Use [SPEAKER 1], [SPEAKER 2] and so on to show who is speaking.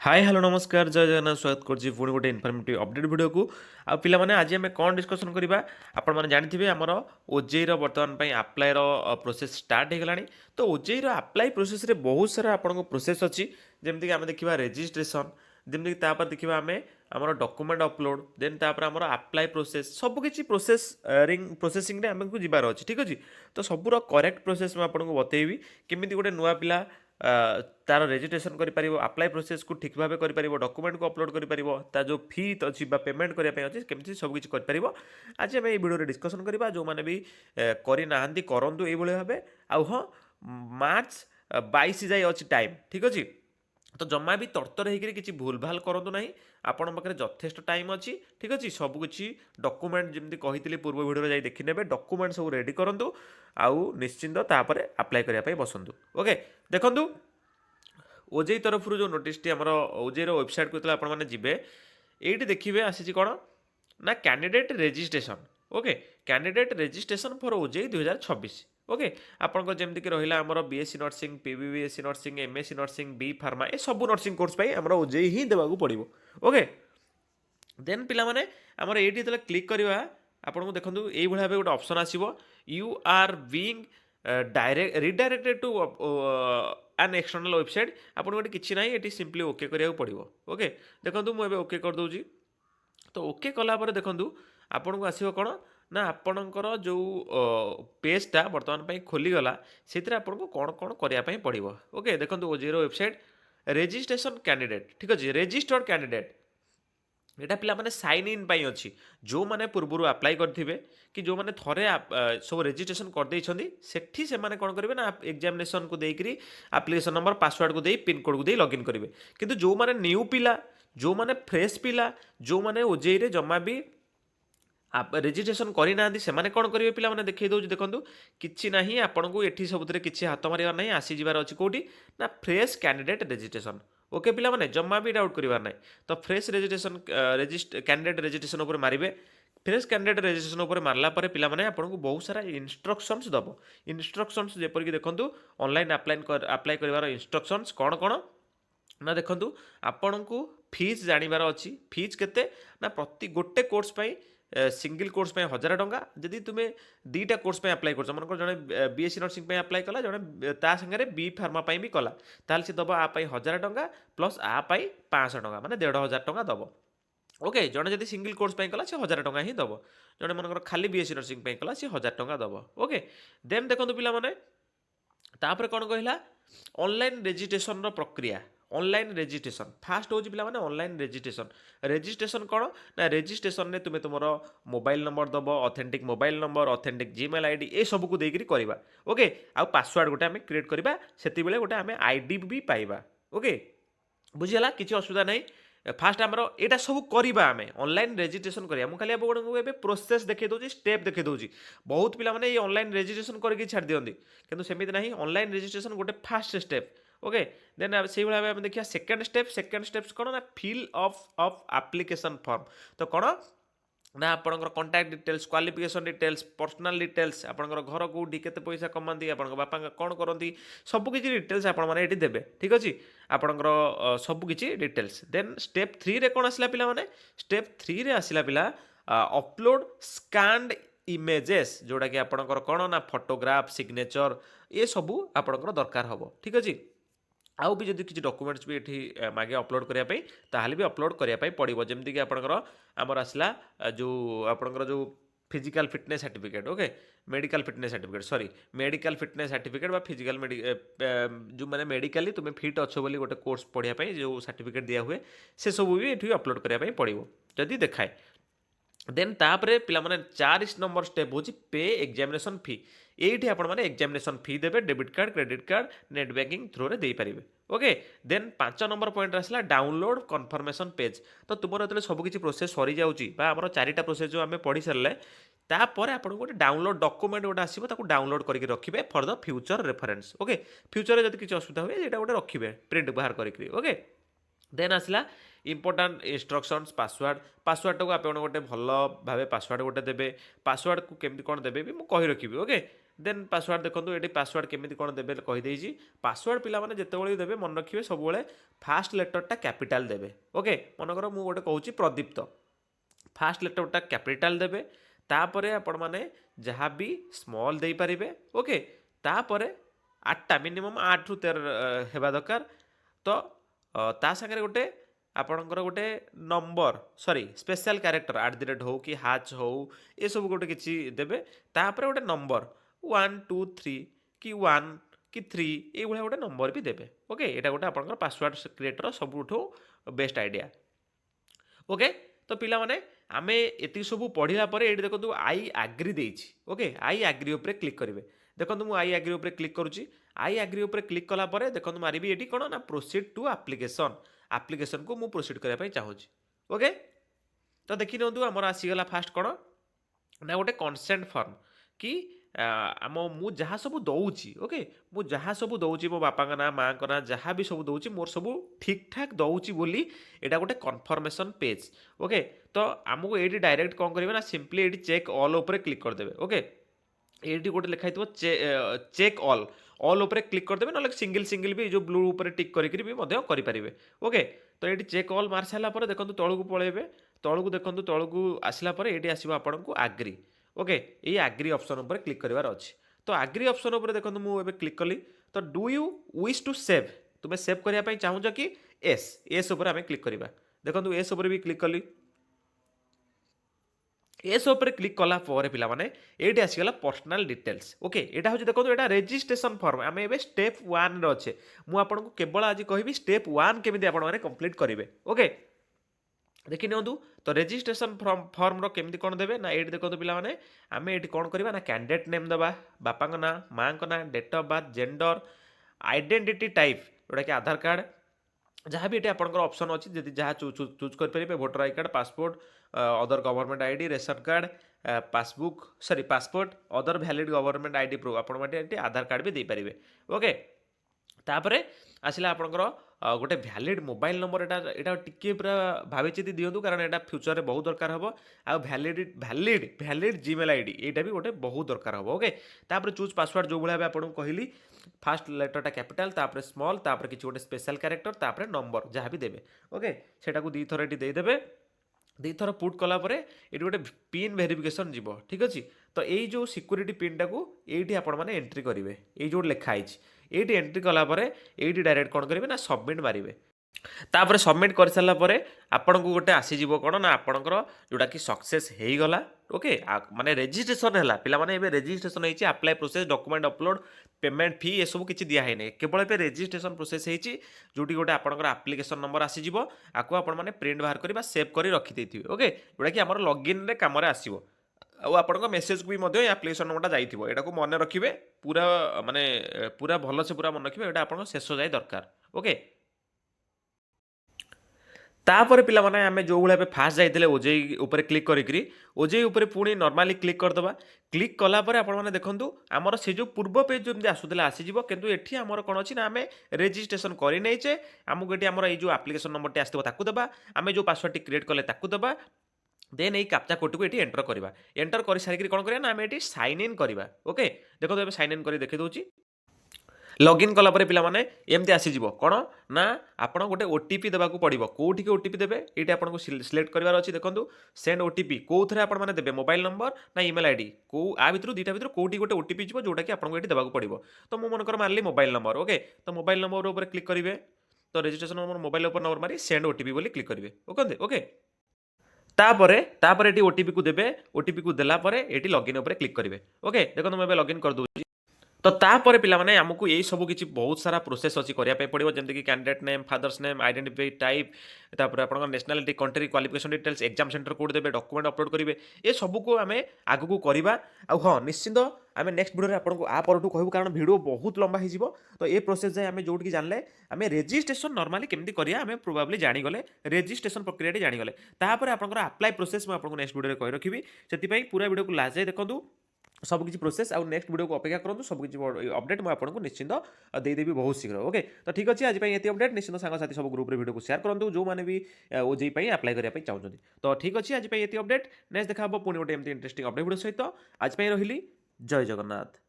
[SPEAKER 1] Hi hello नमस्कार जय जगन्नाथ स्वागत करछि पुणी गोटे इनफर्मेटिव अपडेट वीडियो को आ पिला माने आज आम कौन डिस्कसन करबा आपण माने जानिथिबे हमर ओजेई रो वर्तमान पई अप्लाई रो प्रोसेस स्टार्ट हे गलानी। तो ओजेई रो अप्लाई प्रोसेस रे बहुत सारा आपण को प्रोसेस अछि जेमति कि आमे देखिबा रजिस्ट्रेशन जेमति कि तापर देखिबा आमे हमर डॉक्यूमेंट अपलोड देन तापर हमर अप्लाई प्रोसेस सब किछि प्रोसेस रिंग प्रोसेसिंग रे आमे को जिबार अछि ठीक अछि। तो सबुरो करेक्ट प्रोसेस मैं आपण को बतेइबी केमिति गोटे नुवा पिला तार रेजिस्ट्रेशन करिपारिबो अप्लाई प्रोसेस को ठीक भाबे करिपारिबो डॉक्यूमेंट को अपलोड करिपारिबो ता जो फी अछि बा पेमेंट करिया पय अछि केमति सब किछि करिपारिबो। आज हम ए वीडियो रे डिस्कशन करिबा जो माने भी करि नाहंती करंतु एई भले भाबे आ हां मार्च 22 जाय अछि टाइम ठीक अछि। तो जमा भी तर्तर होकर किसी भूल भाल करूँ ना आपण पाखे यथेष टाइम अच्छी ठीक अच्छे सबकि डॉक्यूमेंट जमी कही पूर्व भिडियो जाई देखने डॉक्यूमेंट सब रेडी करूँ आउ निश्चिंत तापर अप्लाई करने बसतु ओके। देखु ओजेई तरफ जो नोटिस आम ओजेई वेबसाइट को आपने जी ये देखिए आसी कौन ना candidate registration okay candidate registration for OJEE 2026 okay आपंकर जमीक रहा आमर BSc nursing PB BSc nursing MSc nursing B pharma ए सब नर्सिंग कोर्स आमर ओजेई ही देवाक पड़ो ओके। देन पिला माने आमर ये क्लिक करवा आपन को देखो ये भाव गोटे ऑप्शन आसो you are being direct redirected to an external website आपन गोटे किसी ना ये सिंपली ओके करा पड़ो ओके। देखो मुझे ओके कर दूसरी तो ओके कलापर देखूँ आपन को आसो कौन ना आपणकर जो पेजटा बर्तमान पर खोलीगला से आपको कौन कौन करने पड़ो ओके। देखो ओजेई वेबसाइट रेजिस्ट्रेशन कैंडिडेट ठीक अच्छे रेजिस्टर्ड कैंडिडेट एटा पिला माने साइन इन पाई अच्छी जो माने पूर्व अप्लाई करथिबे कि जो माने थरे सब रेजिस्ट्रेशन कर देइछंदी सेठी से माने कोन करिवे ना एग्जामिनेशन को देकरी एप्लिकेशन नंबर पासवर्ड को देई पिन कोड को देई लॉगिन करिवे। किंतु जो माने न्यू पिला जो माने फ्रेश पिला जो माने ओजेई रे जमा भी आप रेजिस्ट्रेशन करना से कौन करेंगे पिला माने देखिए दूसरी देखो कि ना आपन को ये सब किसी हाथ मारे ना आसीजार अच्छी कौटी ना फ्रेश कैंडिडेट रेजिस्ट्रेशन ओके पिला माने जमा भी डाउट करार ना। तो फ्रेश रेजिस्ट्रेशन कैंडिडेट रेजिस्ट्रेशन उपर मारे फ्रेश कैंडिडेट रेजिस्ट्रेशन उपर मारला पिला माने आपको बहुत सारा इंस्ट्रक्शंस दब इंस्ट्रक्शंस जेपरिक देखो ऑनलाइन अप्लाई कर इंस्ट्रक्शंस कौन कौन ना देखो आपण को फीस जानिबार अच्छी फीस केते ना प्रति गोटे कोर्स सिंगल कोर्स 1000 टंका जदि तुम्हें दीटा कोर्स अप्लाई कर मन जड़े बीएससी नर्सिंग अप्लाई कला जड़े ता सागर बी फार्मा भी कला ताल सी दब आप 1000 टंका प्लस आप 500 टंका माने 1500 टंका दब ओके। जड़े जब सिंगल कोर्स कला सी 1000 टंका ही दब जड़े मन खाली बीएससी नर्सिंग कला सी 1000 टंका दब ओके। देन देखो पिला माने तापर कौन कहला ऑनलाइन रेजिस्ट्रेशन प्रक्रिया ऑनलाइन रेजिस्ट्रेशन फास्ट हो पे ऑनलाइन रेजिस्ट्रेशन रेजिस्ट्रेशन कौन ना रेजिस्ट्रेशन में तुम्हें तुम मोबाइल नंबर दब authentic mobile number authentic Gmail ID A सब को देकर करवा ओके। आउ पासवर्ड गोटे आम क्रिएट करवा से गोटे आम आईडी भी पाइबा ओके बुझीगला किसी असुविधा नहीं। फास्ट आमर यहाँ सब करवा आम ऑनलाइन रेजिस्ट्रेशन करा मुझे खाली प्रोसेस देखिए दूसरी स्टेप देखिए दूसरी बहुत पिला माने ये ऑनलाइन रेजिस्ट्रेशन करके छाड़ दियंती किंतु सेमिति नहीं ऑनलाइन रेजिस्ट्रेशन गोटे फास्ट स्टेप ओके। देन से भाव में देखिए सेकेंड स्टेप्स कौन ना फिल ऑफ एप्लिकेशन फॉर्म तो कौन ना आपंकर contact details qualification details personal details आपंकर घर कौटी केते पैसा कमाती आप बापा कौन करती सबकि डिटेल्स आपने देवे ठीक अच्छे आपंकर सबकि डिटेल्स। देन स्टेप 3 रे कौन आसला पिला माने स्टेप 3 रे आसला पिला अपलोड स्कान्ड इमेजेस जोड़ा कि आपंकर कौन ना फोटोग्राफ सिग्नेचर ये सबू आपंकर दरकार हम ठीक अच्छे। आउ भी जदि किसी डॉक्यूमेंट्स भी ये मागे अपलोड करने ताहले भी अपलोड करने पड़ो जमीक आपंकर आमर आसला जो आपंकर जो physical fitness certificate okay medical fitness certificate sorry medical fitness certificate physical जो मैंने मेडिकली तुम्हें फिट अच्छो बोली गोटे कोर्स पढ़ाई जो सर्टिफिकेट दिया हुए से सब भी ये अपलोड करने पड़ो जदि देखाए। देन तापरे पिला माने 4 नंबर स्टेप होची पे एग्जामिनेशन फी एठी आपण माने एग्जामिनेशन फी देबे debit card credit card net banking through रे देई परिबे ओके। देन 5 नंबर पॉइंट आसला डाउनलोड कन्फर्मेशन पेज तो तुमर जतले सब किछि प्रोसेस सरी जाउची बा हमर चारिटा प्रोसेस जो आमे पढी सरले तापर आपण गोटे डाउनलोड डॉक्यूमेंट गोटे आसीबो ताको डाउनलोड करके रखिबे for the future reference okay. Future रे जदि किछि असुविधा होय एटा गोटे रखिबे प्रिंट बाहर करके ओके। देन आसला इंपोर्टाट इंस्ट्रक्शंस पासवर्ड टाक आप गोटे भल भाव पासवर्ड गोटे देवे पासवर्ड को केमती कौन देवे भी मुझे कही रखी ओके। देन पासवर्ड देखो ये पासवर्ड केमी कौन देवे कहीदे पासवर्ड पिला जिते देवे मन रखिए सब फास्ट लेटरटा कैपिटाल देवे ओके मनकर मुझे गोटे कहूँ प्रदीप्त फास्ट लेटरटा कैपिटाल देवे तापर आपण मैंने जहाँ भी स्मॉल दे पारे ओके तापर 8टा मिनिमम 8 ରୁ 13 हेबा दरकार तो ता सागर गोटे आपणकर गोटे नंबर सॉरी स्पेशल कैरेक्टर @ हो कि हाच हो ये सब गोटे किसी देवे तापर गोटे नंबर 1 2 3 कि 1 कि 3 ये गोटे नंबर भी देवे ओके यहाँ गोटे आपंकर पासवर्ड क्रिएटर सबुठ बेस्ट आइडिया ओके तो पिला माने आमे एति सब पढ़िला परे एठी देखो आई एग्री देछि ओके आई एग्री ऊपर क्लिक करिवे देखो मु आई एग्री ऊपर क्लिक करूची आई एग्री ऊपर क्लिक कला परे देखो मारिबी एठी कोन ना प्रोसीड टू एप्लिकेशन को मु प्रोसीड करिया पई चाहूची ओके तो देखि नंदु हमर आसीगला फास्ट कोन ना गोटे कंसेंट फॉर्म कि आम मु जहाँ सब दौची ओके मु जहाँ सब दौची मो बापा का ना माँ का ना जहाँ भी सब दौची मोर सब ठीक ठाक दौची बोली एटा गोटे कन्फर्मेशन पेज ओके तो आमको ये डायरेक्ट कौन करेंगे ना सिंपली ये चेक ऑल उपर क्लिक करदे ओके ये गोटे लिखाई चेक ऑल उपर क्लिक करदे ना सिंगल सिंगल भी जो ब्लू उपर टिक करेंगे ओके तो ये चेक ऑल मार सारापर देखो तौक पलैबे तौक देखो तौक आसला ये आसो आपन को आग्री ओके ये आग्री ऑप्शन उपर क्लिक करार अच्छे तो आग्री ऑप्शन उपर देखो मुझे क्लिक कली तो do you wish to save तुम्हें सेव करने चाहूच कि एस उपर आम क्लिक करवा देखो एस उपर भी क्लिक कली एस उपर क्लिक कला पिला माने ये आसीगला पर्सनल डिटेल्स ओके यहाँ हूँ देखो यहाँ रेजिस्ट्रेशन फॉर्म आम ए स्टेप 1 अच्छे मुझे केवल आज कहि स्टेप 1 केमी आपने कंप्लीट करेंगे ओके देखि नियंतु तो रेजिस्ट्रेशन फॉर्म केमती कौन देवे ना ये देखो पिला माने आम ये कौन करवा ना कैंडिडेट नेम दबा बापा ना माँ का ना date of birth gender identity type जोटा कि आधार कार्ड जहाँ भी ये आपंकर ऑप्शन अच्छी जब जहाँ चूज करेंगे voter I card passport other government ID ration card passbook sorry passport other valid government ID proof आप आधार कार्ड भी दे पारे ओके तापर आसला आपंकर गोटे वैलिड मोबाइल नंबर यहाँ टिके पूरा भाविचित दिंतु कारण यहाँ फ्यूचर में बहुत दरकार हम आ वैलिड जीमेल आईडी यहाँ भी गोटे बहुत दरकार हम ओके तापर चूज पासवर्ड जो भाई आपको कहली फास्ट लेटरटा कैपिटाल तापर स्मॉल तापर किसी गोटे स्पेशल कैरेक्टर तापर नंबर जहाँ भी देवे ओके सेटा को 2 थर ये देदेवे 2 थर पुट कलापर ये गोटे पिन वेरिफिकेशन जीव ठीक अच्छे तो ये जो सिक्यूरीटी पिनटा को ये आपण मैंने एंट्री करेंगे ये जो लिखाई ये एंट्री कलापर ये डायरेक्ट कौन करेंगे ना सबमिट मारे तापर सबमिट कर सारा पर आपन को गोटे आसीज कौन ना आपणकर जोटा कि सक्सेस हो गला ओके माने रेजिस्ट्रेशन है पिला माने एबे रेजिस्ट्रेशन होइछि apply process document upload payment fee ये सब किछि दिया है नै केवल पे रेजिस्ट्रेशन प्रोसेस होइछि जोटी गोटे आपणकर एप्लिकेशन नंबर आसीज आको आपण माने प्रिंट बाहर करी बा सेव करी रखि देथिबे ओके जोटा कि हमर लॉगिन रे काम रे आसीबो आउ आपन मेसेज को भी मध्य एप्लिकेशन नंबरटा जाइथिबो एटा को मन रखिबे पूरा माने पूरा भल से पूरा मन रखिबे एटा आपन शेष जाय दरकार ओके तापर पिला माने आमे जो भाई फास्ट जाइए ओजेई उपर क्लिक करी ओजेई उपर पुणी नॉर्मली क्लिक करदबा क्लिक कला पर आपण माने देखंतु आमर से जो पूर्व पेज जो आसुला आसीजिवो किंतु एठी आमर कोन अछि ना आमे रेजिस्ट्रेशन करि नैचे आमको एठी आमर जो एप्लिकेशन नंबर टी आस्तबो ताकू दबा आमे जो पासवर्ड टी क्रिएट कले ताकू दबा देन ये कैप्चा कोड को ये एंटर करवा एंटर कर सारी कौन करा ना आम ये साइन इन करवा ओके देखो तो साइन इन कर देखी दूसरी लॉगिन कला पर पिला माने एमती आसीजिवो कौन ना आपण गोटे ओटीपी देवाक पड़ो कौटी ओटीपी देवे ये आपको सिलेक्ट करार अच्छी देखो सेंड ओटीपी कौन आप देवे मोबाइल नंबर ना इमेल आईडी को आ भितर दुईटा भितर कौटी गोटे ओटीपी जीव जोटा कि आपको ये देवाक पड़ो तो मुझे मनकर मारली मोबाइल नंबर ओके तो मोबाइल नंबर उपर क्लिक करेंगे तो रजिस्ट्रेशन नंबर मोबाइल नंबर मारी सेंड ओटीपी बोली क्लिक करेंगे ओके ओके तापर ये ओटीपी को देवे ओटीपी को देला परे ये लॉगिन उपर क्लिक करेंगे ओके देखो मुझे लॉगिन कर दूसरी तो तापर पिला माने हमको यही सब किसी बहुत सारा प्रोसेस अच्छी करने पड़ो जमीक कि candidate name father's name identify type तापर आप nationality country qualification details exam centre code देवे डॉक्यूमेंट अपलोड करेंगे ये सब को आम आग को करवा हाँ निश्चिंत आम नेक्स्ट वीडियो आपको आ पर कहूँ कारण वीडियो बहुत लंबा हो तो ये प्रोसेस जाए आम जो जानले आम रेजिस्ट्रेशन नॉर्मली केमती करिया आम प्रोबेबली जानीगले रेजिस्ट्रेशन प्रक्रिया जानीगले तापर आपंकर अप्लाई प्रोसेस मैं आपको नेक्स्ट वीडियो कही रखी से पूरा वीडियो को लास्ट जाए देखूँ सब किसी प्रोसेस आउ नेक्स्ट वीडियो को अपेक्षा करूँ सब किसी अपडेट मैं आपको निश्चिंत देदेवी बहुत शीघ्र ओके तो ठीक अच्छे आज ये अपडेट निश्चित सांगसाथी सब ग्रुप वीडियो को शेयर करूँ जो मैंने भी ओजेई अप्लाई करने चाहते तो ठीक अच्छे आज ये अपडेट नेक्स्ट देखा पुणी गोटे एमती इंटरेस्टिंग अपडेट वीडियो सहित आज रही जय जगन्नाथ।